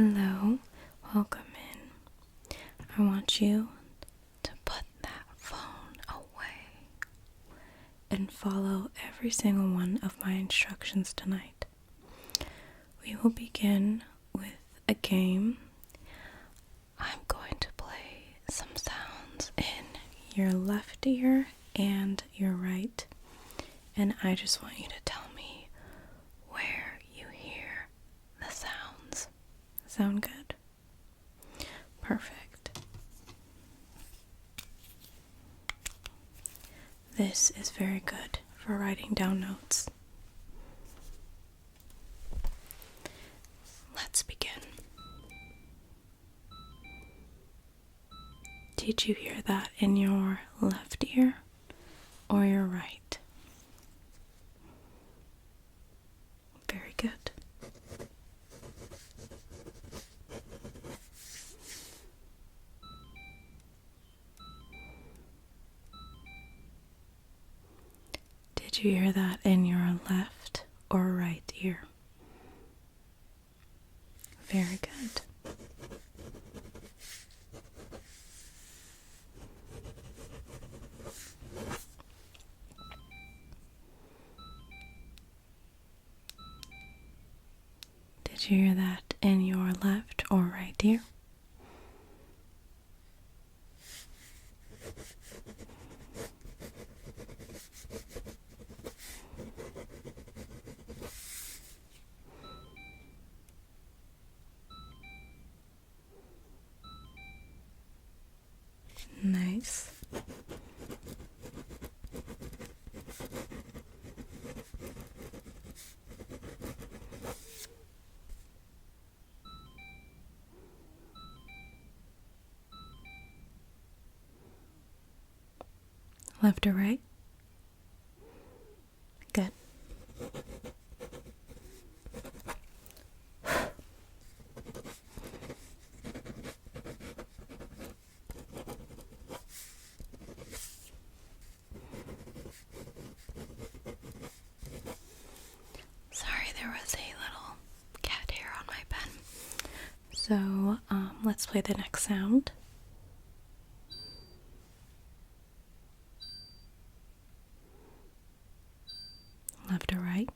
Hello, welcome in. I want you to put that phone away and follow every single one of my instructions tonight. We will begin with a game. I'm going to play some sounds in your left ear and your right, and I just want you to tell me where you hear the sounds. Sound good? Perfect. This is very good for writing down notes. Let's begin. Did you hear that in your left ear or your right? Very good. Did you hear that in your left or right ear? Very good. Did you hear that in your left or right ear? Nice. Left or right? Good. Sorry, there was a little cat hair on my pen. So, let's play the next sound. Left or right?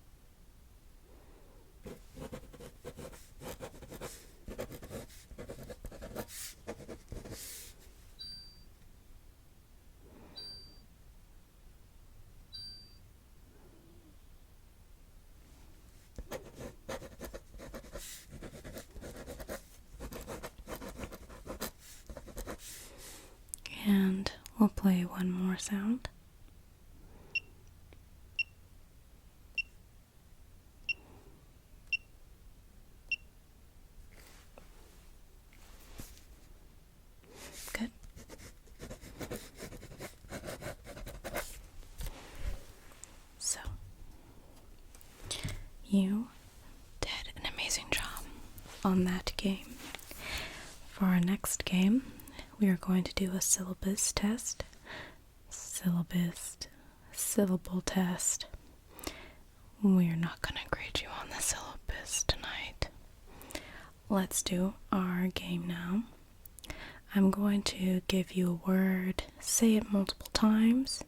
And we'll play one more sound. Good. So, you did an amazing job on that game. For our next game, we are going to do a syllabus test. Syllable test. We're not going to grade you on the syllabus tonight. Let's do our game now. I'm going to give you a word, say it multiple times,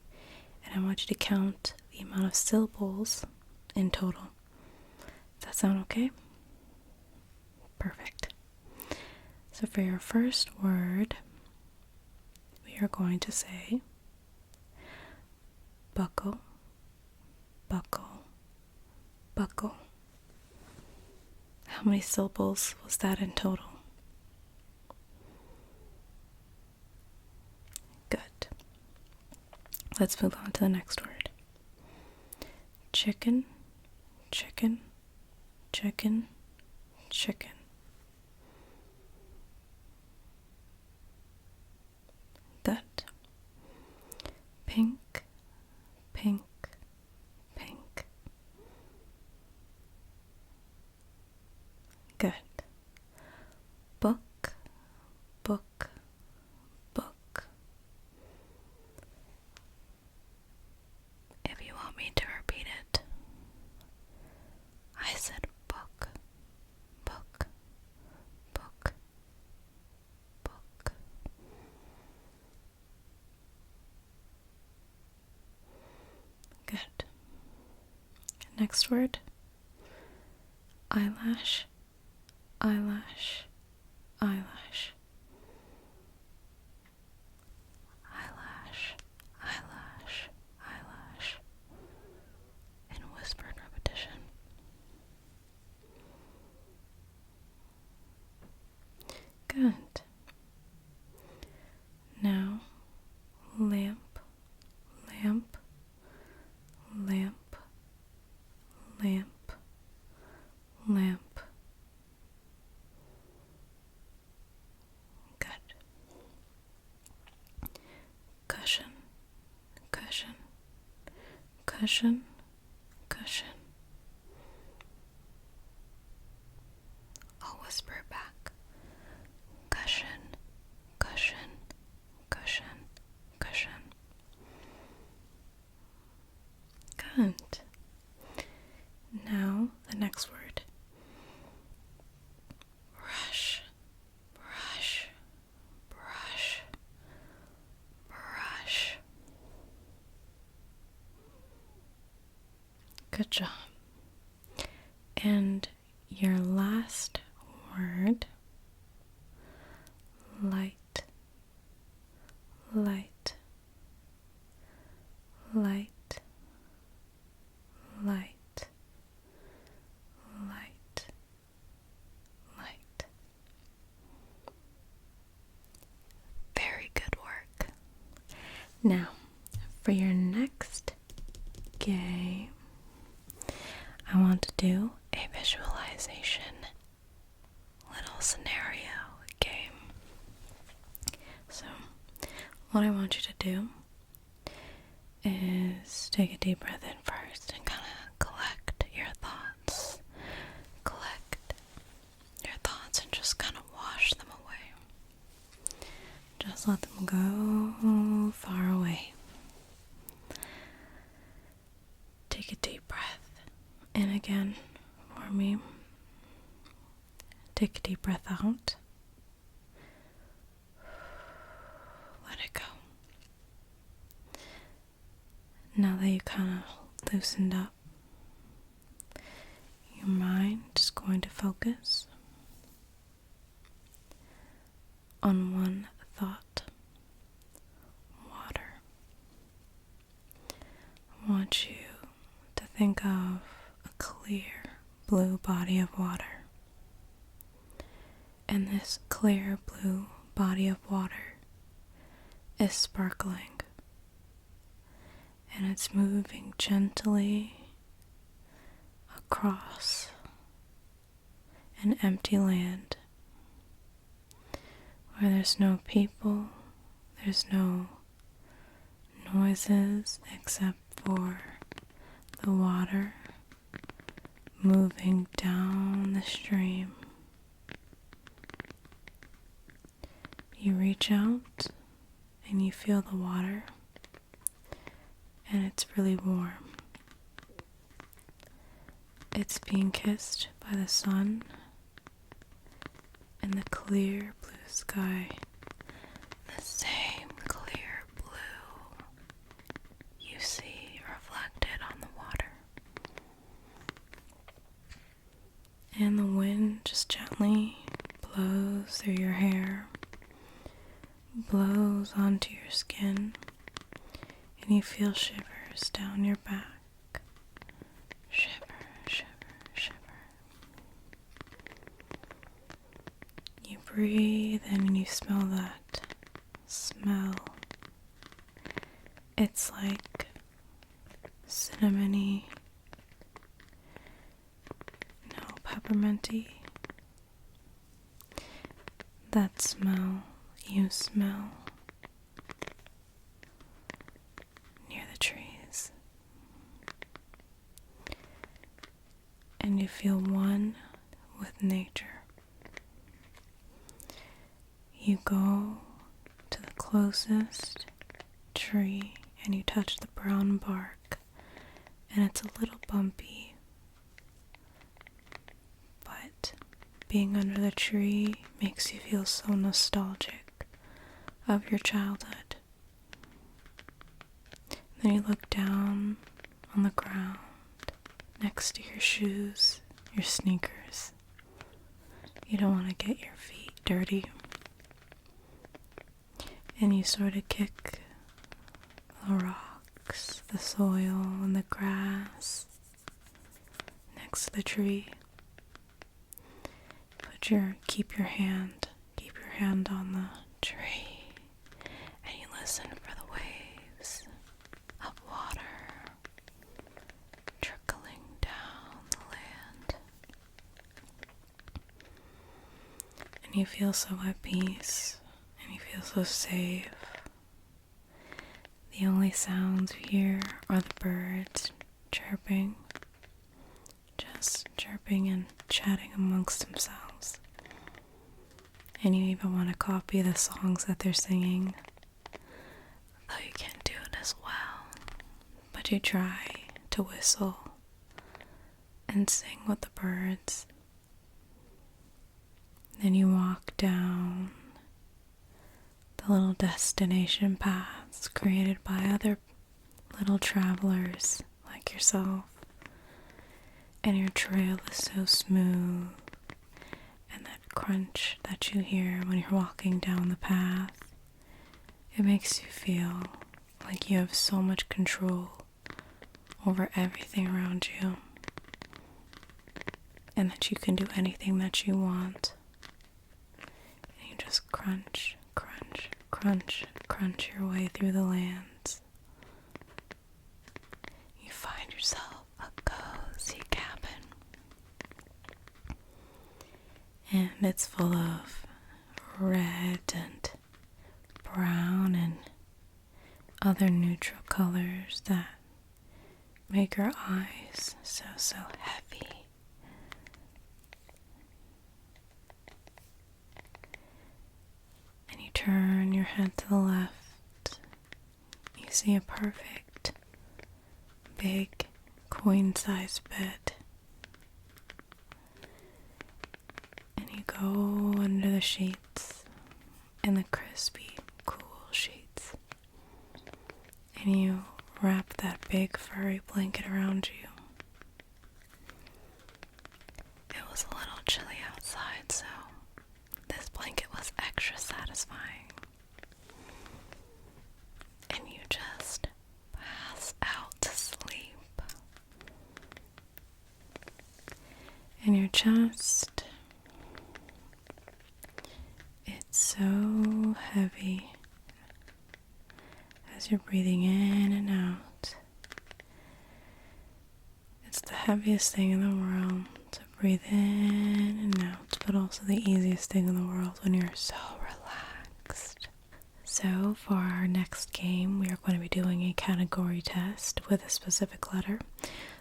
and I want you to count the amount of syllables in total. Does that sound okay? Perfect. So for your first word, we are going to say buckle, buckle, buckle. How many syllables was that in total? Good. Let's move on to the next word. Chicken, chicken, chicken, chicken. Good. Pink, pink, pink. Good. Book, book, book. If you want me to repeat it, I said book, book, Good. Next word. Eyelash, eyelash, eyelash. Eyelash, eyelash, eyelash. In whispered repetition. Good. Now, lamp, lamp, lamp, lamp, lamp. Good. Cushion, cushion, cushion, cushion. I'll whisper it back. Cushion, cushion, cushion, cushion. Good. Now the next word. Brush, brush, brush, brush. Good job. And your last word. Light, light, light, light, light, light. Very good work. Now, for your next game, I want to do a visualization little scenario game. So, what I want you to do is take a deep breath in first and kind of collect your thoughts. Collect your thoughts and just kind of wash them away. Just let them go far away. Take a deep breath in again for me. Take a deep breath out. Let it go. Now that you kind of loosened up, your mind is going to focus on one thought. Water. I want you to think of a clear blue body of water. And this clear blue body of water is sparkling. And it's moving gently across an empty land where there's no people, there's no noises except for the water moving down the stream. You reach out and you feel the water, and it's really warm. It's being kissed by the sun and the clear blue sky, the same clear blue you see reflected on the water. And the wind just gently blows through your hair, blows onto your skin, and you feel shivers down your back. Shiver, shiver, shiver. You breathe in and you smell that smell. It's like cinnamony, pepperminty. That smell you smell near the trees, and you feel one with nature. You go to the closest tree and you touch the brown bark, and it's a little bumpy, but being under the tree makes you feel so nostalgic of your childhood. Then you look down on the ground next to your shoes, your sneakers. You don't want to get your feet dirty. And you sort of kick the rocks, the soil, and the grass next to the tree. Keep your hand on the tree, and you listen for the waves of water trickling down the land. And you feel so at peace, and you feel so safe. The only sounds you hear are the birds chirping, just chirping and chatting amongst themselves. And you even want to copy the songs that they're singing, though you can't do it as well. But you try to whistle and sing with the birds. Then you walk down the little destination paths created by other little travelers like yourself. And your trail is so smooth, and that crunch that you hear when you're walking down the path, it makes you feel like you have so much control over everything around you, and that you can do anything that you want. And you just crunch, crunch, crunch, crunch your way through the lands. You find yourself a cozy cabin, and it's full of red and brown and other neutral colors that make your eyes so heavy. And you turn your head to the left. You see a perfect big queen-size bed. And you go under the sheets, in the crispy, cool sheets. And you wrap that big furry blanket around you. It was a little chilly outside, so this blanket was extra satisfying. And you just pass out to sleep. And your chest, it's so heavy as you're breathing in and out. It's the heaviest thing in the world to breathe in and out, but also the easiest thing in the world when you're so relaxed. So for our next game, we are going to be doing a category test with a specific letter.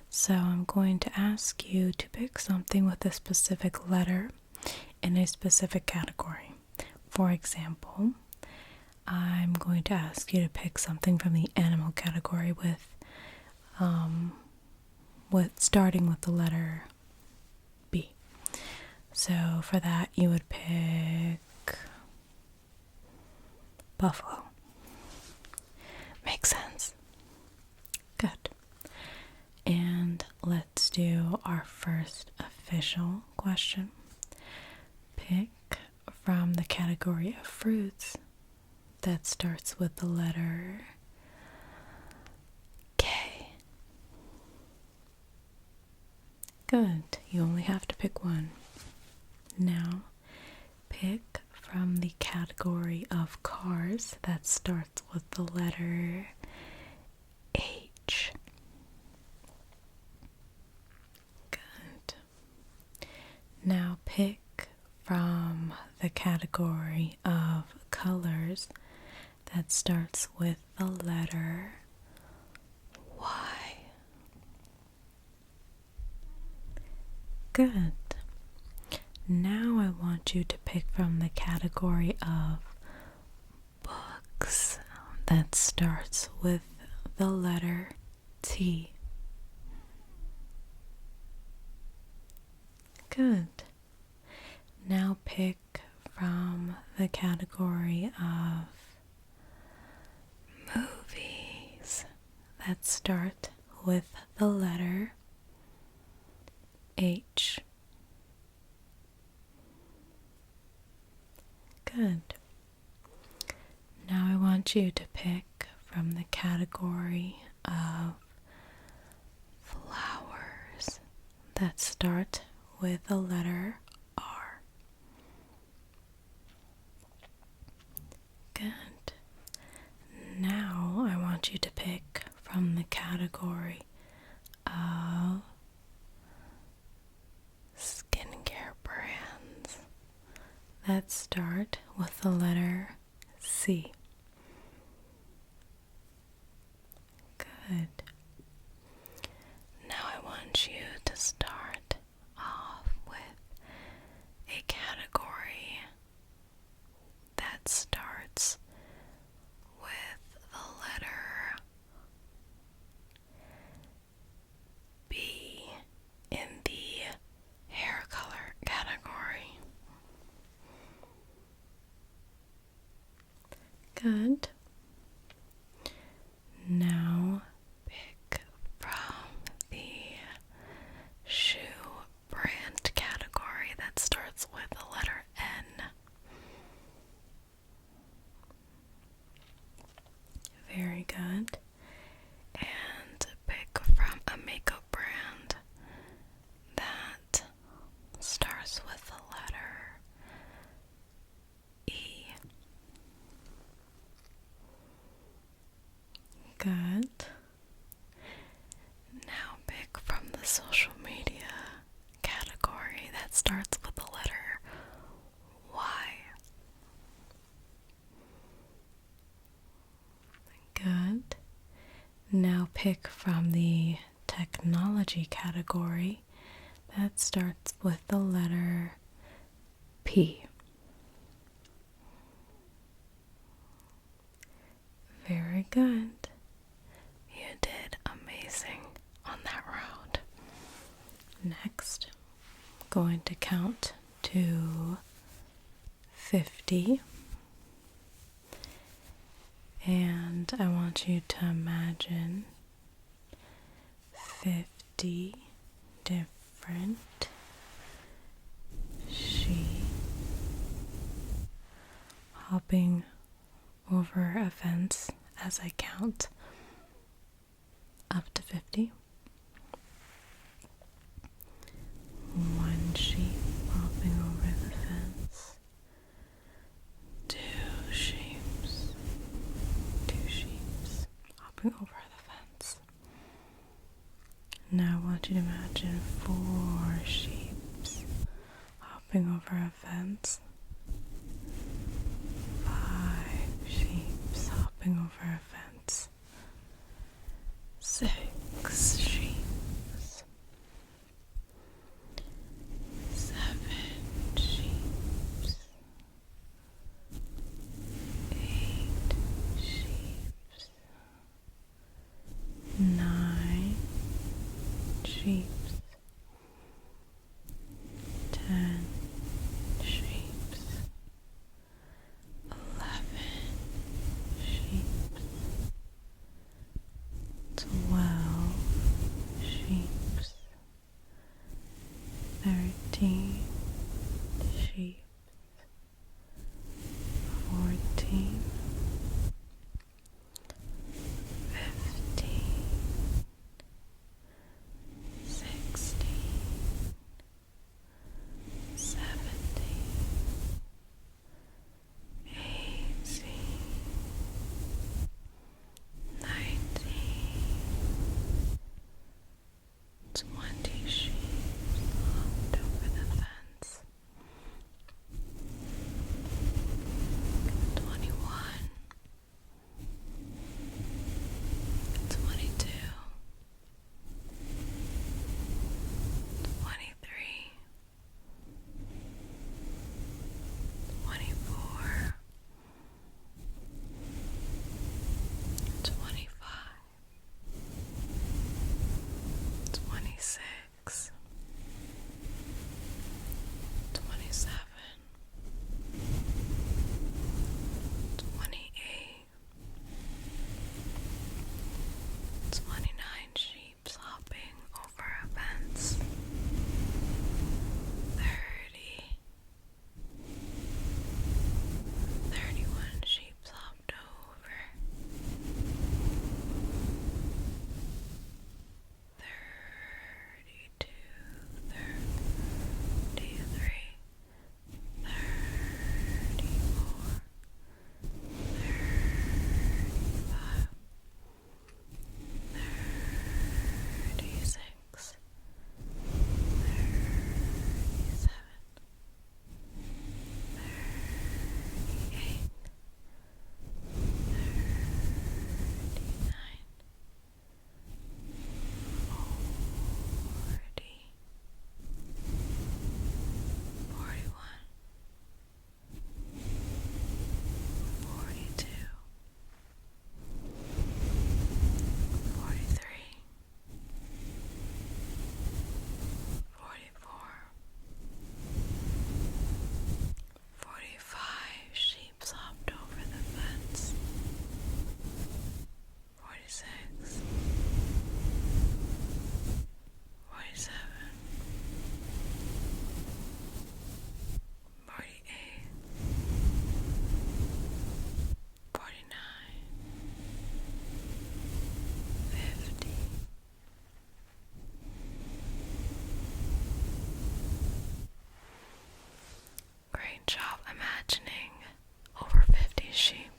So I'm going to ask you to pick something with a specific letter in a specific category. For example, I'm going to ask you to pick something from the animal category with starting with the letter B. So for that, you would pick buffalo. Makes sense. Good. And let's do our first official question. Pick from the category of fruits that starts with the letter K. Good. You only have to pick one. Now, pick from the category of cars that starts with the letter H. Good. Now, pick from the category of colors that starts with the letter Y. Good. Now I want you to pick from the category of books that starts with the letter T. Good. Now pick from the category of movies that start with the letter H. Good. Now I want you to pick from the category of flowers that start with the letter R. Good. Now I want you to pick from the category of skincare brands that start with the letter C. Good. Now I want you to start off with a category that starts with the letter B in the hair color category. Good. Now pick from the shoe brand category that starts with the letter N. Very good. And pick from a makeup brand that starts with the letter E. Good. Now pick from the social media category that starts with the letter Y. Good. Now pick from the technology category that starts with the letter P. Very good. You did amazing on that round. Next, I'm going to count to 50. And I want you to imagine 50 different sheep hopping over a fence as I count up to 50. One sheep hopping over the fence. Two sheeps hopping over the fence. Now I want you to imagine 4 sheeps hopping over a fence. 5 sheeps hopping over a fence. 6 sheeps. 7 sheeps. 8 sheeps. 9 sheeps. 10 sheeps. imagining over 50 sheep